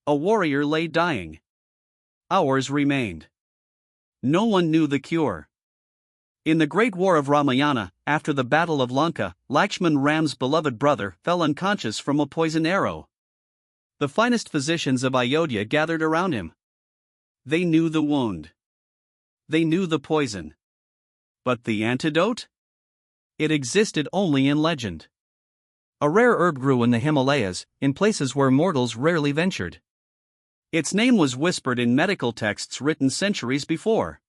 a warrior lay dying. Hours remained. No one knew the cure. In the Great War of Ramayana, after the Battle of Lanka, Lakshman, Ram's beloved brother, fell unconscious from a poisoned arrow. The finest physicians of Ayodhya gathered around him. They knew the wound. They knew the poison. But the antidote? It existed only in legend. A rare herb grew in the Himalayas, in places where mortals rarely ventured. Its name was whispered in medical texts written centuries before.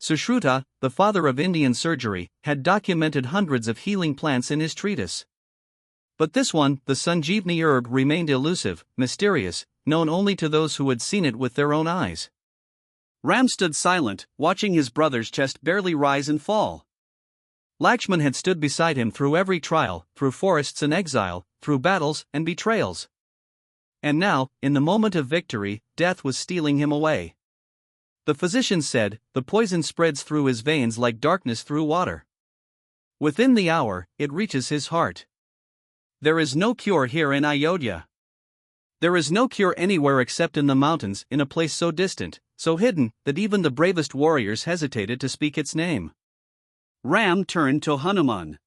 Sushruta, the father of Indian surgery, had documented hundreds of healing plants in his treatise. But this one, the Sanjivani herb, remained elusive, mysterious, known only to those who had seen it with their own eyes. Ram stood silent, watching his brother's chest barely rise and fall. Lakshman had stood beside him through every trial, through forests and exile, through battles and betrayals. And now, in the moment of victory, death was stealing him away. The physician said, "The poison spreads through his veins like darkness through water. Within the hour, it reaches his heart. There is no cure here in Ayodhya. There is no cure anywhere except in the mountains, in a place so distant, so hidden, that even the bravest warriors hesitated to speak its name." Ram turned to Hanuman.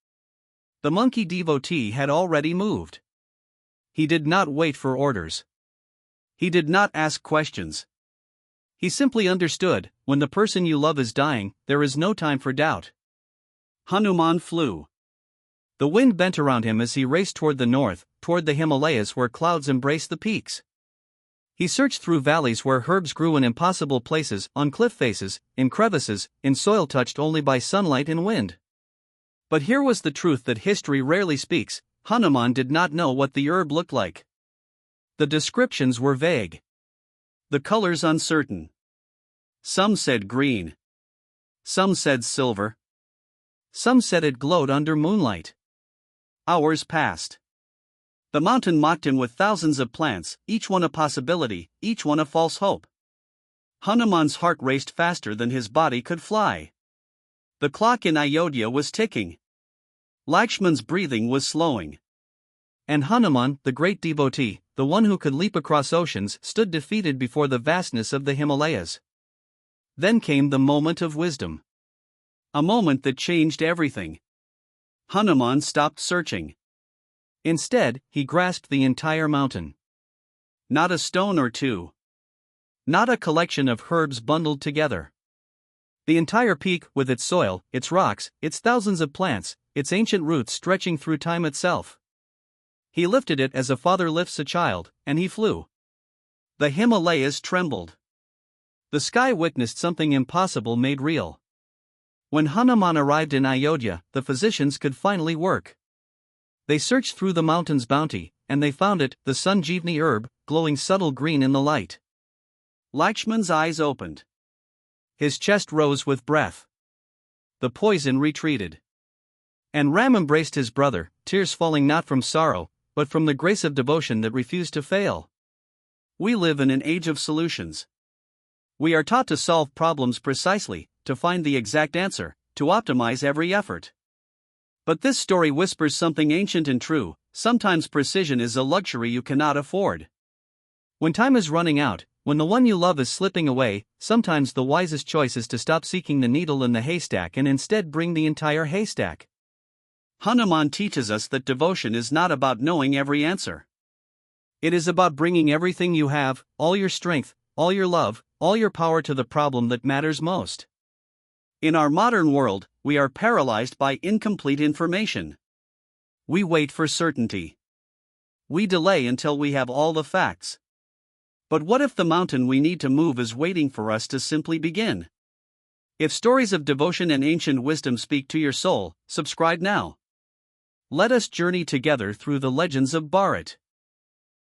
The monkey devotee had already moved. He did not wait for orders. He did not ask questions. He simply understood, when the person you love is dying, there is no time for doubt. Hanuman flew. The wind bent around him as he raced toward the north, toward the Himalayas where clouds embraced the peaks. He searched through valleys where herbs grew in impossible places, on cliff faces, in crevices, in soil touched only by sunlight and wind. But here was the truth that history rarely speaks: Hanuman did not know what the herb looked like. The descriptions were vague. The colors uncertain. Some said green. Some said silver. Some said it glowed under moonlight. Hours passed. The mountain mocked him with thousands of plants, each one a possibility, each one a false hope. Hanuman's heart raced faster than his body could fly. The clock in Ayodhya was ticking. Lakshman's breathing was slowing. And Hanuman, the great devotee, the one who could leap across oceans, stood defeated before the vastness of the Himalayas. Then came the moment of wisdom. A moment that changed everything. Hanuman stopped searching. Instead, he grasped the entire mountain. Not a stone or two. Not a collection of herbs bundled together. The entire peak, with its soil, its rocks, its thousands of plants, its ancient roots stretching through time itself. He lifted it as a father lifts a child, and he flew. The Himalayas trembled. The sky witnessed something impossible made real. When Hanuman arrived in Ayodhya, the physicians could finally work. They searched through the mountain's bounty, and they found it, the Sanjivani herb, glowing subtle green in the light. Lakshman's eyes opened. His chest rose with breath. The poison retreated. And Ram embraced his brother, tears falling not from sorrow, but from the grace of devotion that refused to fail. We live in an age of solutions. We are taught to solve problems precisely, to find the exact answer, to optimize every effort. But this story whispers something ancient and true: sometimes precision is a luxury you cannot afford. When time is running out, when the one you love is slipping away, sometimes the wisest choice is to stop seeking the needle in the haystack and instead bring the entire haystack. Hanuman teaches us that devotion is not about knowing every answer. It is about bringing everything you have, all your strength, all your love, all your power to the problem that matters most. In our modern world, we are paralyzed by incomplete information. We wait for certainty. We delay until we have all the facts. But what if the mountain we need to move is waiting for us to simply begin? If stories of devotion and ancient wisdom speak to your soul, subscribe now. Let us journey together through the legends of Bharat.